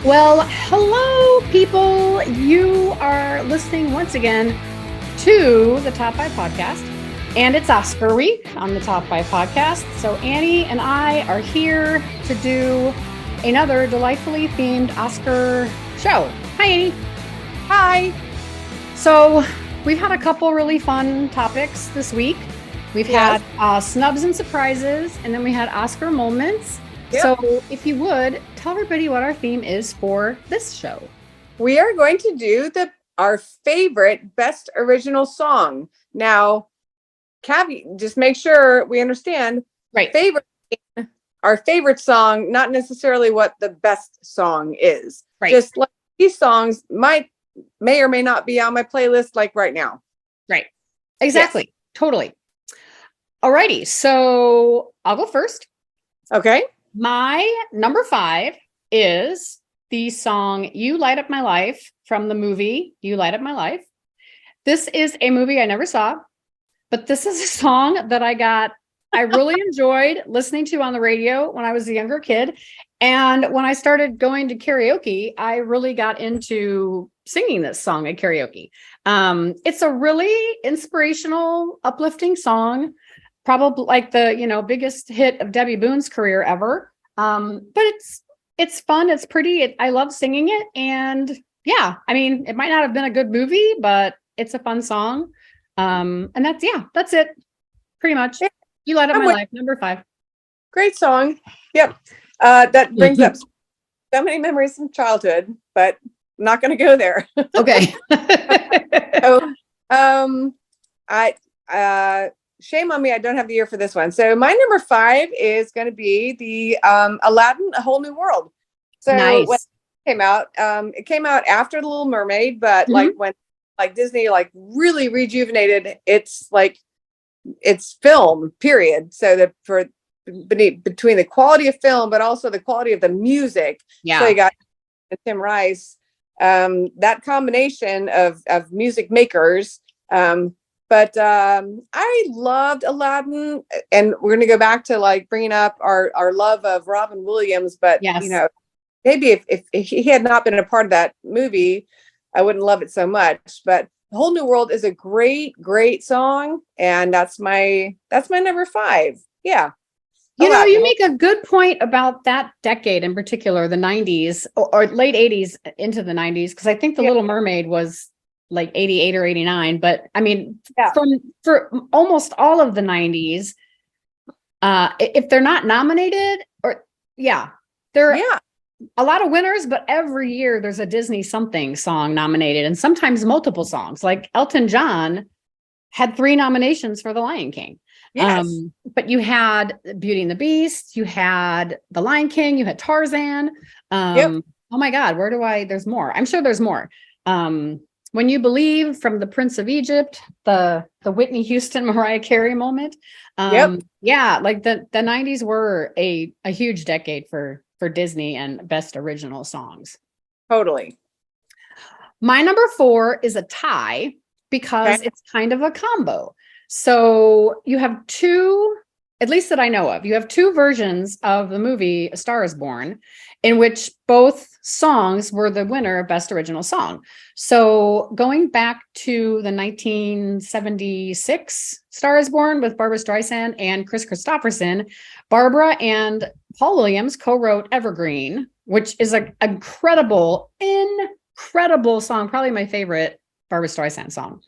Well, hello, people. You are listening once again to the Top 5 podcast, and it's Oscar week on the Top 5 podcast. So Annie and I are here to do another delightfully themed Oscar show. Hi, Annie. Hi. So we've had a couple really fun topics this week. We've had snubs and surprises, and then we had Oscar moments. Yep. So if you would, tell everybody what our theme is for this show. We are going to do our favorite best original song. Now, caveat, just make sure we understand. Right. Our favorite song, not necessarily what the best song is. Right. Just like these songs may or may not be on my playlist like right now. Right. Exactly. Yes. Totally. Alrighty. So I'll go first. Okay. My number 5 is the song You Light Up My Life from the movie You Light Up My Life. This is a movie I never saw, but this is a song that I really enjoyed listening to on the radio when I was a younger kid. And when I started going to karaoke, I really got into singing this song at karaoke. It's a really inspirational, uplifting song. Probably like the, biggest hit of Debbie Boone's career ever. But it's fun. It's pretty. I love singing it. And yeah, I mean, it might not have been a good movie, but it's a fun song. And that's it. Pretty much. You Light Up My Life, number 5. Great song. Yep. That brings up so many memories from childhood, but I'm not going to go there. Okay. So, shame on me, I don't have the year for this one. So my number 5 is going to be the Aladdin, A Whole New World. So nice. When it came out after The Little Mermaid, but when Disney really rejuvenated its film, period. So that between the quality of film, but also the quality of the music. Yeah. So you got Tim Rice, that combination of music makers. But I loved Aladdin, and we're going to go back to bringing up our love of Robin Williams. But, yes. Maybe if he had not been a part of that movie, I wouldn't love it so much. But The Whole New World is a great, great song. And that's my number 5. Yeah. You make a good point about that decade in particular, the 90s or late 80s into the 90s, because I think The Little Mermaid was like 88 or 89, but I mean, for almost all of the 90s, if they're not nominated, there are a lot of winners, but every year there's a Disney something song nominated, and sometimes multiple songs. Like Elton John had 3 nominations for The Lion King. Yes. But you had Beauty and the Beast, you had The Lion King, you had Tarzan. Oh my God, there's more. I'm sure there's more. When You Believe from The Prince of Egypt, the Whitney Houston, Mariah Carey moment. Yeah, like the 90s were a huge decade for Disney and best original songs. Totally. My number 4 is a tie because it's kind of a combo. So you have 2, at least that I know of, you have 2 versions of the movie A Star is Born, in which both songs were the winner of Best Original Song. So going back to the 1976 Star is Born with Barbra Streisand and Kris Kristofferson, Barbara and Paul Williams co-wrote Evergreen, which is an incredible song, probably my favorite Barbra Streisand song.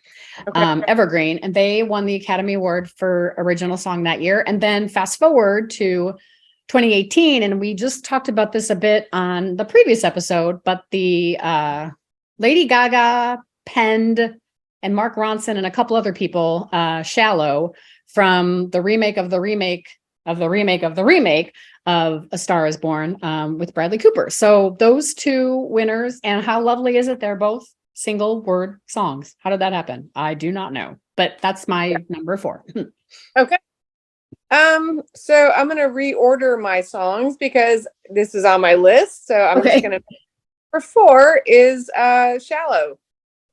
Evergreen, and they won the Academy Award for Original Song that year. And then fast forward to 2018, and we just talked about this a bit on the previous episode, but the Lady Gaga penned, and Mark Ronson and a couple other people, Shallow, from the remake of the remake of the remake of the remake of A Star is Born with Bradley Cooper. So those 2 winners, and how lovely is it? They're both single word songs. How did that happen? I do not know, but that's my number 4. Okay. So I'm going to reorder my songs because this is on my list. So I'm just going to, number 4 is Shallow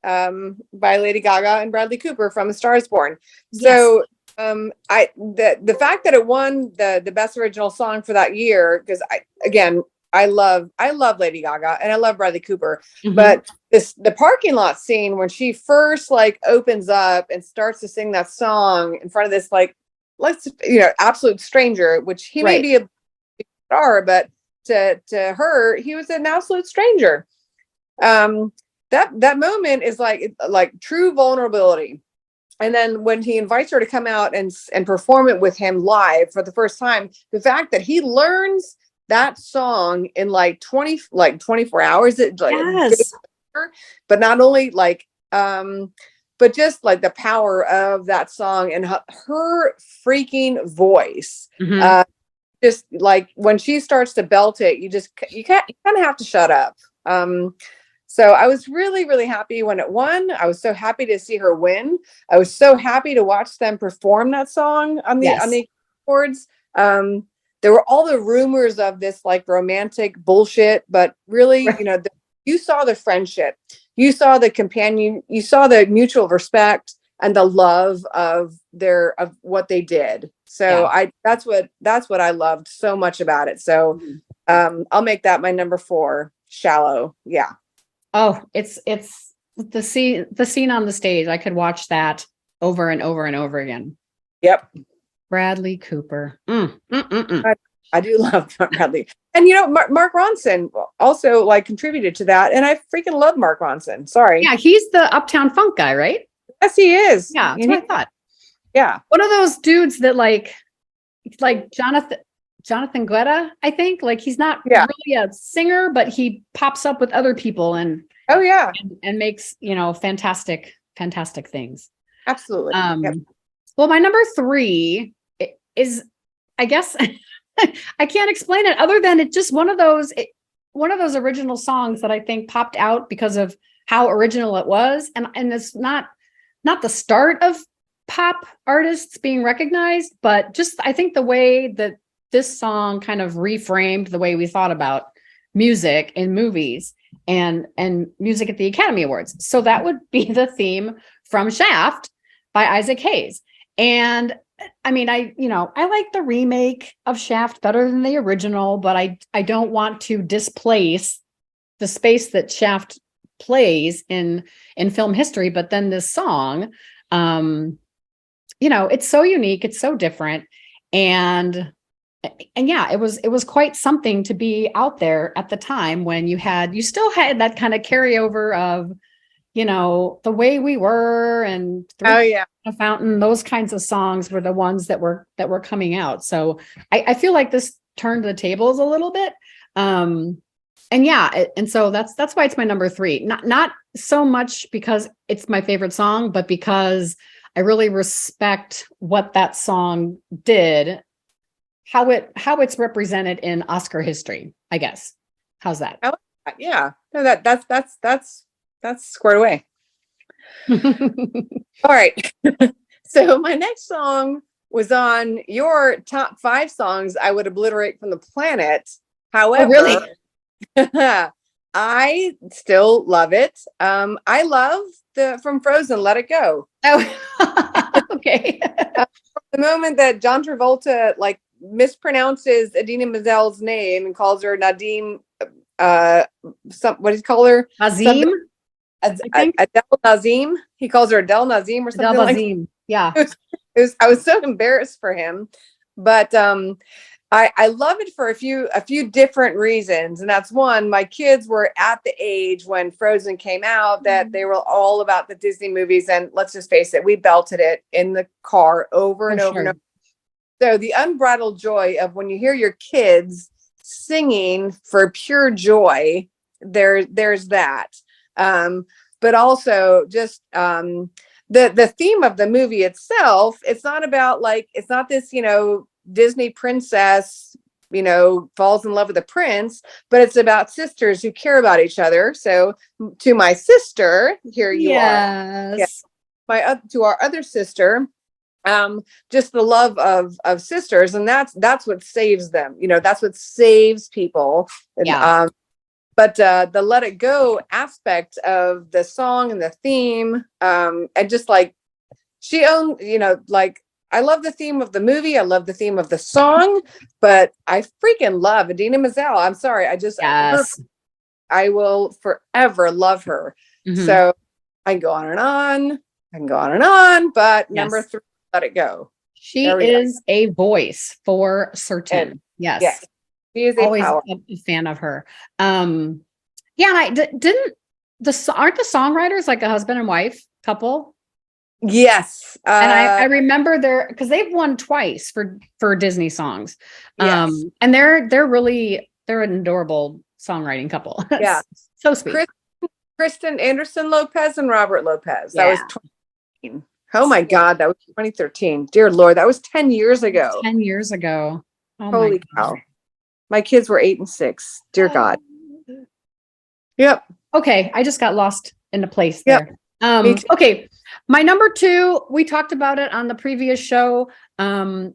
by Lady Gaga and Bradley Cooper from A Star is Born. So the fact that it won the best original song for that year, because I love Lady Gaga and I love Bradley Cooper, Mhm. but the parking lot scene when she first like opens up and starts to sing that song in front of this like absolute stranger, which he may Right. be a star, but to her he was an absolute stranger. That moment is like true vulnerability. And then when he invites her to come out and perform it with him live for the first time, the fact that he learns that song in like 24 hours, Yes. but not only but just like the power of that song and her freaking voice. Mhm. Just like when she starts to belt it, you kind of have to shut up. So I was really, really happy when it won. I was so happy to see her win. I was so happy to watch them perform that song on Yes. the awards. There were all the rumors of this like romantic bullshit, but really, Right. you saw the friendship, you saw the companion, you saw the mutual respect and the love of what they did. So Yeah. that's what I loved so much about it. So Mhm. I'll make that my number 4, Shallow. Yeah. Oh, it's the scene on the stage. I could watch that over and over and over again. Yep. Bradley Cooper. Mm, mm, mm, mm. I do love Bradley. And Mark Ronson also like contributed to that. And I freaking love Mark Ronson. Sorry. Yeah, he's the Uptown Funk guy, right? Yes, he is. Yeah, that's what I thought. Yeah. One of those dudes that like Jonathan Guetta, I think. Like he's not Yeah. really a singer, but he pops up with other people and Oh yeah. and makes, fantastic things. Absolutely. Yep. Well, my number 3 is, I guess, I can't explain it other than it's just one of those original songs that I think popped out because of how original it was, and it's not the start of pop artists being recognized, but just I think the way that this song kind of reframed the way we thought about music in movies and music at the Academy Awards. So that would be the theme from Shaft by Isaac Hayes. And I mean, I like the remake of Shaft better than the original, but I don't want to displace the space that Shaft plays in film history. But then this song, it's so unique, it's so different, and yeah, it was quite something to be out there at the time when you still had that kind of carryover of The Way We Were and Oh yeah. a Fountain. Those kinds of songs were the ones that were coming out. So I feel like this turned the tables a little bit. And yeah, and so that's why it's my number 3. Not so much because it's my favorite song, but because I really respect what that song did, how it's represented in Oscar history, I guess. How's that? I like that. Yeah. No, that's squared away. All right. So my next song was on your top 5 songs I would obliterate from the planet. However, oh, really? I still love it. I love from Frozen, Let It Go. Oh, okay. The moment that John Travolta like mispronounces Idina Menzel's name and calls her Nadim, what does he call her? Azim, Adele Nazim. He calls her Adele Nazim or something like that. Yeah. I was so embarrassed for him, but I love it for a few different reasons. And that's one, my kids were at the age when Frozen came out that they were all about the Disney movies. And let's just face it, we belted it in the car over and over and over. So the unbridled joy of when you hear your kids singing for pure joy, there's that. But also just the theme of the movie itself, it's not this, Disney princess, falls in love with a prince, but it's about sisters who care about each other. So to my sister, here you are. Yes. To our other sister, just the love of sisters, and that's what saves them. That's what saves people. Yeah. But the Let It Go aspect of the song and the theme, and just like she owned, the theme of the movie. I love the theme of the song, but I freaking love Idina Menzel. I'm sorry. Yes. I will forever love her. Mhm. So I can go on and on. I can go on and on, but number Yes. 3, Let It Go. She There we go. is a voice for certain. And Yes. yes, she is a Always power. a fan of her. Yeah, and didn't aren't the songwriters like a husband and wife couple? Yes. And I remember because they've won twice for Disney songs. Yes. And they're an adorable songwriting couple. Yeah. So sweet. Kristen Anderson Lopez and Robert Lopez. That Yeah. was 2013. Oh my God, that was 2013. Dear Lord, that was 10 years ago. 10 years ago. Oh Holy my cow. My kids were 8 and 6. Dear God. Yep. Okay, I just got lost in the place Yep. there. Okay, my number 2, we talked about it on the previous show, and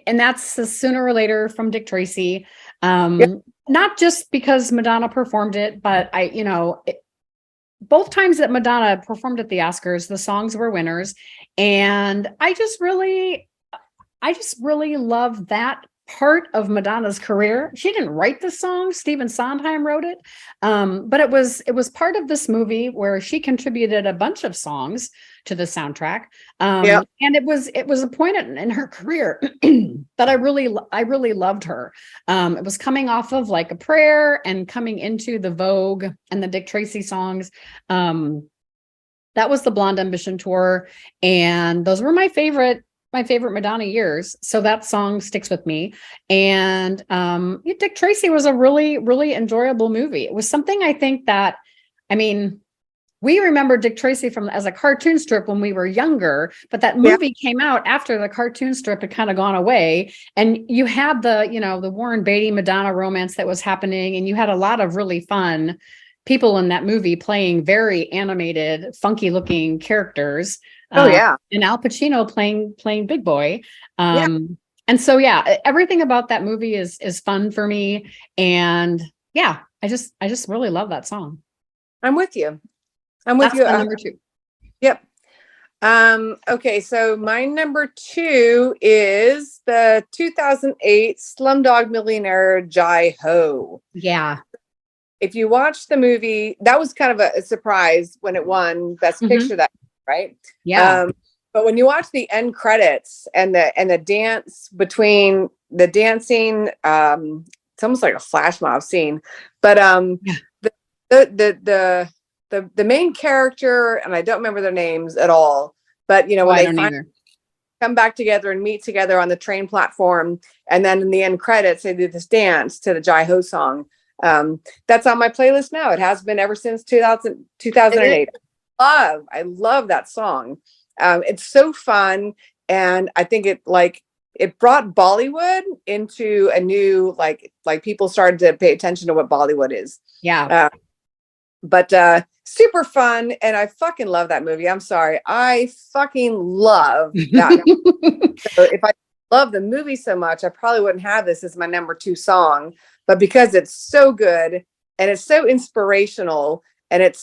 that's the Sooner or Later from Dick Tracy. Yep. Not just because Madonna performed it, but both times that Madonna performed at the Oscars, the songs were winners, and I just really love that part of Madonna's career. She didn't write the song; Stephen Sondheim wrote it, but it was part of this movie where she contributed a bunch of songs to the soundtrack, Yep. and it was a point in her career that I really loved her. It was coming off of Like a Prayer and coming into the Vogue and the Dick Tracy songs. That was the Blonde Ambition tour, and those were my favorite Madonna years. So that song sticks with me. And Dick Tracy was a really, really enjoyable movie. It was something I think that, we remember Dick Tracy as a cartoon strip when we were younger, but that movie came out after the cartoon strip had kind of gone away. And you had the Warren Beatty Madonna romance that was happening. And you had a lot of really fun people in that movie playing very animated, funky looking characters. And Al Pacino playing Big Boy. And so, everything about that movie is fun for me. And I just really love that song. I'm with you. That's my number 2. Yep. Okay. So my number 2 is the 2008 Slumdog Millionaire Jai Ho. Yeah. If you watch the movie, that was kind of a surprise when it won Best Picture that, right? Yeah. But when you watch the end credits and the dance between the dancing, it's almost like a flash mob scene. But the main character, and I don't remember their names at all, but when they come back together and meet together on the train platform, and then in the end credits they do this dance to the Jai Ho song. That's on my playlist now. It has been ever since 2008. I love that song. It's so fun, and I think it brought Bollywood into a new like people started to pay attention to what Bollywood is. But super fun, and I fucking love that movie. I'm sorry, I fucking love that. So if I love the movie so much, I probably wouldn't have this as my number 2 song. But because it's so good and it's so inspirational, and it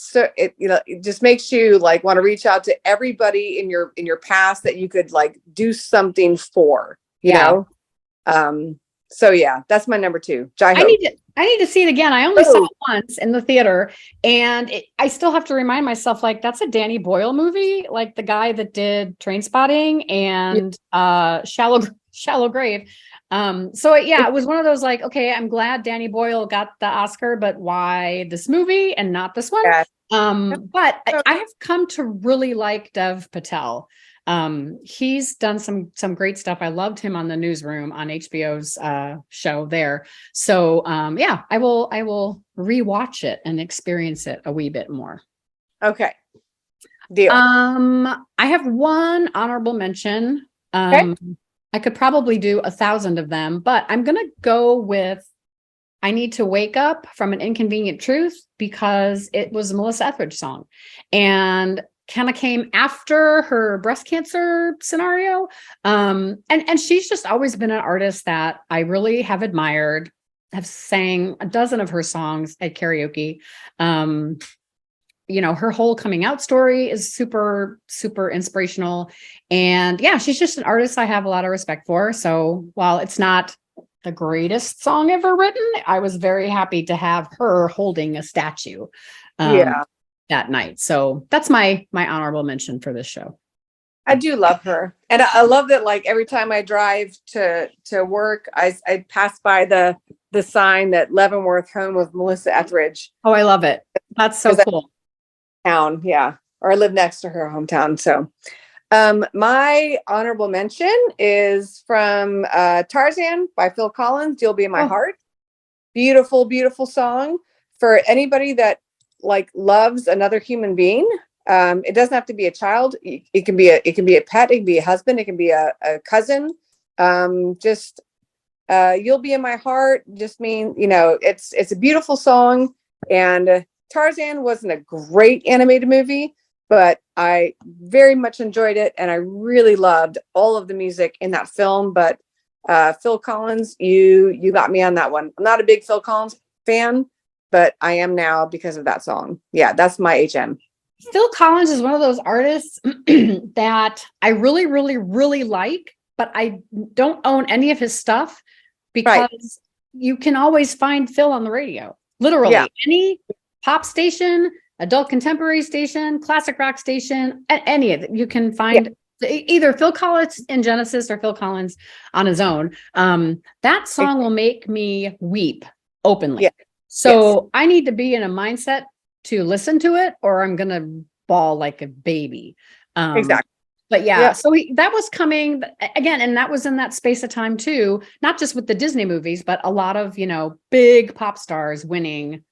just makes you want to reach out to everybody in your past that you could do something for, you know. So that's my number 2. Jai Ho. I need to see it again. I only saw it once in the theater, and I still have to remind myself that's a Danny Boyle movie, like the guy that did Trainspotting and Shallow Grave. It was one of those okay, I'm glad Danny Boyle got the Oscar, but why this movie and not this one? But I have come to really like Dev Patel. He's done some great stuff. I loved him on The Newsroom on HBO's show there. So I will rewatch it and experience it a wee bit more. Okay. Deal. I have one honorable mention. Okay. I could probably do 1,000 of them, but I'm gonna go with I Need to Wake Up from An Inconvenient Truth, because it was a Melissa Etheridge song, and kind of came after her breast cancer scenario. And she's just always been an artist that I really have admired, have sang a dozen of her songs at karaoke. her whole coming out story is super, super inspirational. And yeah, she's just an artist I have a lot of respect for. So while it's not the greatest song ever written, I was very happy to have her holding a statue that night. So that's my honorable mention for this show. I do love her. And I love that, like, every time I drive to work, I pass by the sign that Leavenworth, home of Melissa Etheridge. Oh, I love it. That's so cool. Town, yeah. Or I live next to her hometown. So my honorable mention is from Tarzan by Phil Collins, You'll Be in My Heart. Beautiful, beautiful song for anybody that like loves another human being. It doesn't have to be a child. It can be a pet. It can be a husband. It can be a cousin. You'll Be in My Heart just mean, it's a beautiful song. And Tarzan wasn't a great animated movie, but I very much enjoyed it. And I really loved all of the music in that film. But Phil Collins, you got me on that one. I'm not a big Phil Collins fan, but I am now because of that song. Yeah, that's my HM. Phil Collins is one of those artists that I really, really, really like, but I don't own any of his stuff because you can always find Phil on the radio. Literally, any pop station, adult contemporary station, classic rock station, any of it. You can find either Phil Collins in Genesis or Phil Collins on his own. That song will make me weep openly. Yeah. So I need to be in a mindset to listen to it, or I'm going to bawl like a baby. Exactly. But so that was coming again. And that was in that space of time too, not just with the Disney movies, but a lot of, big pop stars winning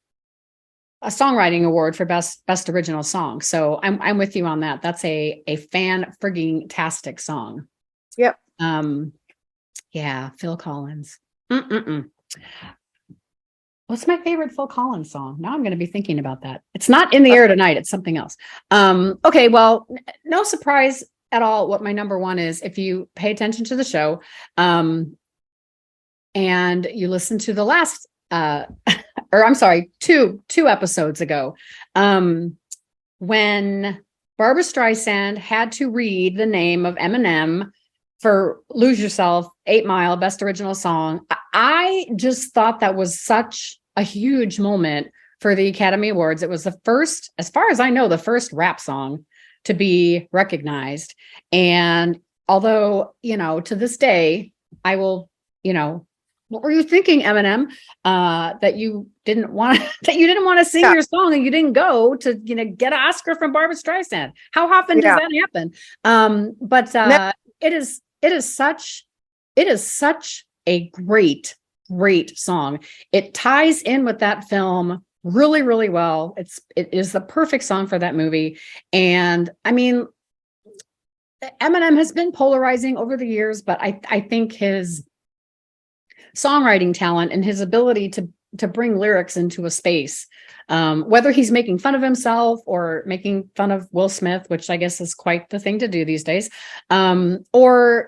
a songwriting award for best original song. So I'm with you on that. That's a fan frigging tastic song. Yep. Phil Collins. What's my favorite Phil Collins song? Now I'm going to be thinking about that. It's not In the Air Tonight. It's something else. Okay. Well, no surprise at all what my number one is. If you pay attention to the show, and you listen to the last, two episodes ago, when Barbra Streisand had to read the name of Eminem for Lose Yourself, 8 Mile, best original song. I just thought that was such a huge moment for the Academy Awards. It was the first, as far as I know, the first rap song to be recognized. And although, to this day, I will, what were you thinking, Eminem? That you didn't want to sing your song and you didn't go to, get an Oscar from Barbra Streisand. How often does that happen? It is such a great song. It ties in with that film really, really well. It is the perfect song for that movie. And I mean, Eminem has been polarizing over the years, but I think his songwriting talent and his ability to bring lyrics into a space, whether he's making fun of himself or making fun of Will Smith, which I guess is quite the thing to do these days. Or,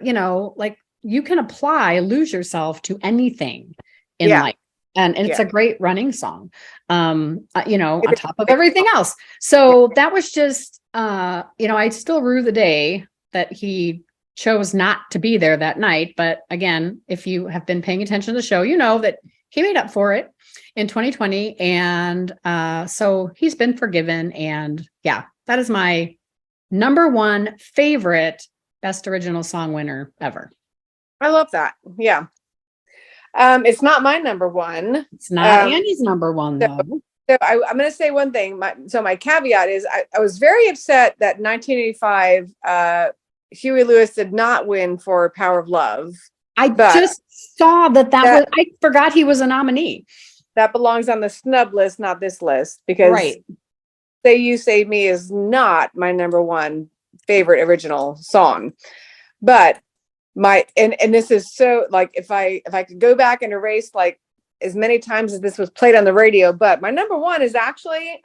like you can apply Lose Yourself to anything in life. And it's a great running song, on top of everything else. So that was just, I still rue the day that he chose not to be there that night. But again, if you have been paying attention to the show, you know that he made up for it in 2020. And so he's been forgiven. And that is my number one favorite best original song winner ever. I love that. Yeah. It's not my number one. It's not Andy's number one, though. So I'm going to say one thing. My caveat is I was very upset that 1985, Huey Lewis did not win for Power of Love. I just saw that was, I forgot he was a nominee. That belongs on the snub list, not this list, because Say You Save Me is not my number one favorite original song. But and this is so, like, if I could go back and erase like as many times as this was played on the radio, but my number one is actually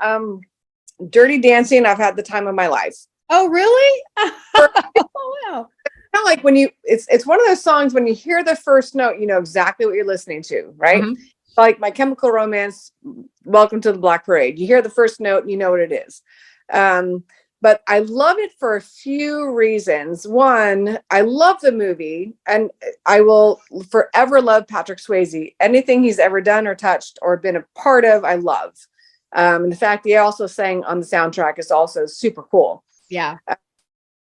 Dirty Dancing. I've had the time of my life. Oh, really? Oh, wow. Kind of like when it's one of those songs when you hear the first note, you know exactly what you're listening to, right? Mm-hmm. like My Chemical Romance, Welcome to the Black Parade. You hear the first note and you know what it is. But I love it for a few reasons. One, I love the movie, and I will forever love Patrick Swayze. Anything he's ever done or touched or been a part of, I love. And the fact he also sang on the soundtrack is also super cool. Yeah.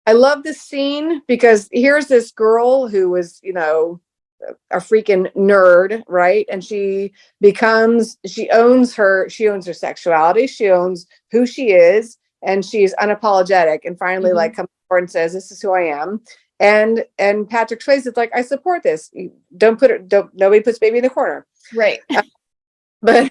I love this scene because here's this girl who was, you know, a freaking nerd, right? And she owns her sexuality, she owns who she is, and she's unapologetic, and finally like comes forward and says, this is who I am. And Patrick Swayze is like, I support this. Nobody puts baby in the corner. Right. But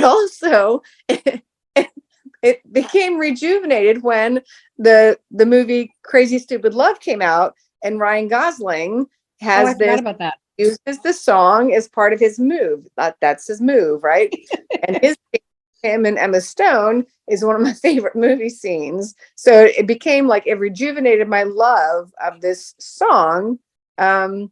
also it became rejuvenated when the movie Crazy Stupid Love came out, and Ryan Gosling has forgot about that. Uses the song as part of his move. That's his move, right? And him and Emma Stone is one of my favorite movie scenes. So it became like, it rejuvenated my love of this song. But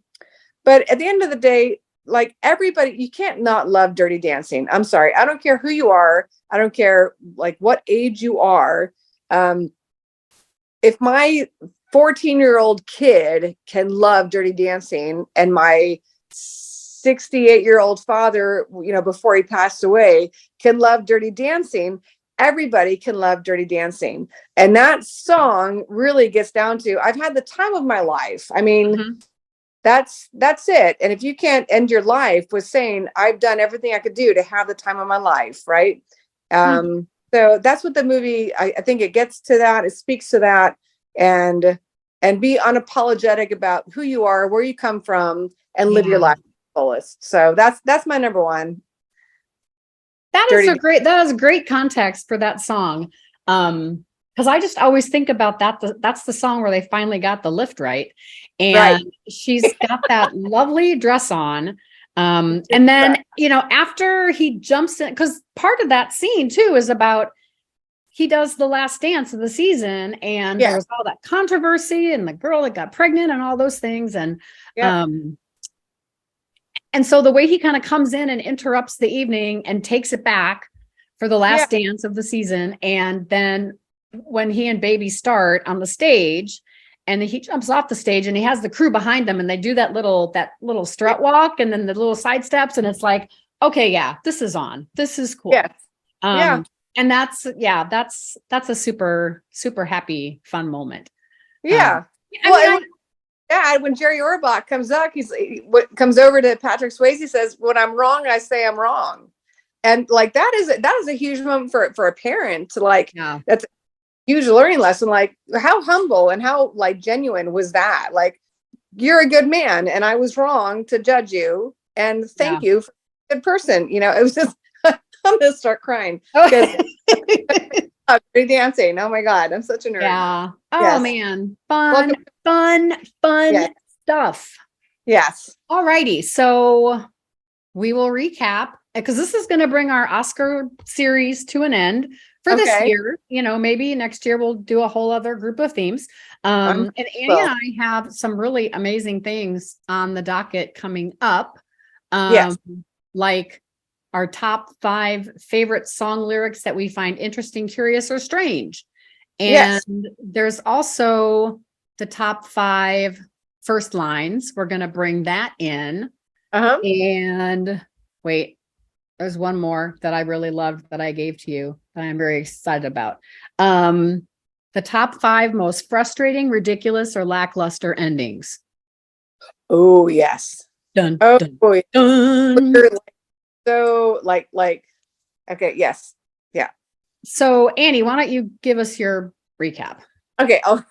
at the end of the day, like, everybody, you can't not love Dirty Dancing. I'm sorry. I don't care who you are. I don't care like what age you are. If my 14-year-old kid can love Dirty Dancing, and my 68-year-old father, you know, before he passed away, can love Dirty Dancing, everybody can love Dirty Dancing. And that song really gets down to, I've had the time of my life. I mean, that's it. And if you can't end your life with saying, I've done everything I could do to have the time of my life, right? So that's what the movie, I think it gets to that. It speaks to that. And be unapologetic about who you are, where you come from, and live your life to the fullest. So that's my number one. That is great context for that song. Because I just always think about that's the song where they finally got the lift right. And she's got that lovely dress on. And then, you know, after he jumps in, because part of that scene too is about, he does the last dance of the season, and there was all that controversy and the girl that got pregnant and all those things. And, and so the way he kind of comes in and interrupts the evening and takes it back for the last dance of the season. And then when he and baby start on the stage, and he jumps off the stage and he has the crew behind him, and they do that little strut walk and then the little side steps. And it's like, okay, yeah, this is on. This is cool. And that's a super, super happy, fun moment. When Jerry Orbach comes up, comes over to Patrick Swayze, says, when I'm wrong, I say I'm wrong. And like, that is a huge moment for a parent to like, that's a huge learning lesson. Like, how humble and how like genuine was that? Like, you're a good man and I was wrong to judge you. And thank you for a good person. You know, it was just, I'm gonna start crying because dancing. Oh my God, I'm such a nerd. Yeah. Oh man, fun stuff. Yes. All righty. So we will recap, because this is going to bring our Oscar series to an end for this year. You know, maybe next year we'll do a whole other group of themes. And Annie and I have some really amazing things on the docket coming up. Like our top 5 favorite song lyrics that we find interesting, curious, or strange. And there's also the top 5 first lines. We're going to bring that in. And wait, there's one more that I really loved that I gave to you that I'm very excited about. The top 5 most frustrating, ridiculous, or lackluster endings. Oh, yes. Dun, oh, dun, boy. dun. So like, okay. Yes. Yeah. So Annie, why don't you give us your recap? Okay. I'll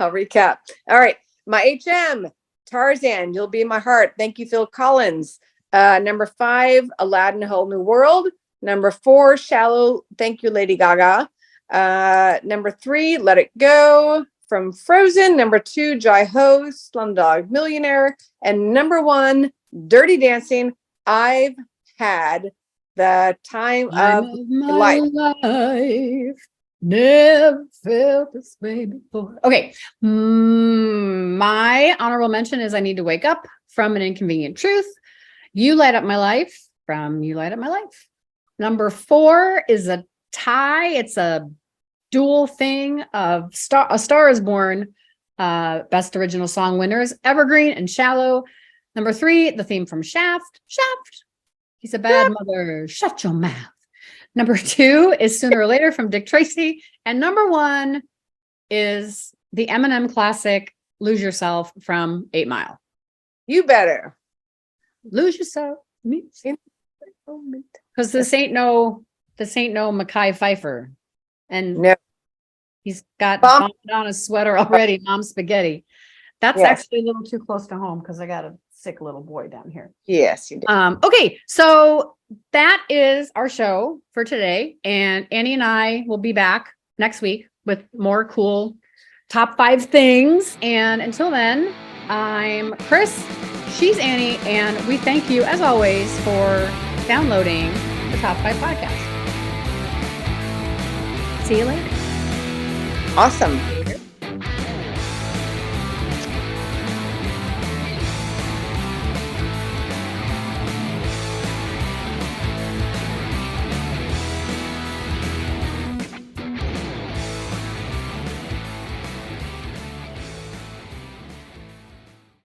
recap. All right. My HM, Tarzan, You'll Be in My Heart. Thank you, Phil Collins. Number 5, Aladdin, A Whole New World. Number 4, Shallow. Thank you, Lady Gaga. Number 3, Let It Go from Frozen. Number 2, Jai Ho, Slumdog Millionaire. And number 1, Dirty Dancing. I've had the time of my life. Never felt this way before. Okay. My honorable mention is I Need to Wake Up from An Inconvenient Truth. You Light Up My Life from You Light Up My Life. Number 4 is a tie. It's a dual thing of A Star Is Born, Best Original Song winners, Evergreen and Shallow. Number 3, the theme from Shaft. He's a bad mother. Shut your mouth. Number 2 is Sooner or Later from Dick Tracy. And number 1 is the Eminem classic, Lose Yourself from 8 Mile. You better. Lose yourself. Because this ain't no Mekhi Phifer. And no. He's got on a sweater already, Mom Spaghetti. That's actually a little too close to home because I got a sick little boy down here. Yes, you do. Okay, so that is our show for today. And Annie and I will be back next week with more cool top 5 things. And until then, I'm Chris, she's Annie, and we thank you as always for downloading the Top 5 podcast. See you later. Awesome.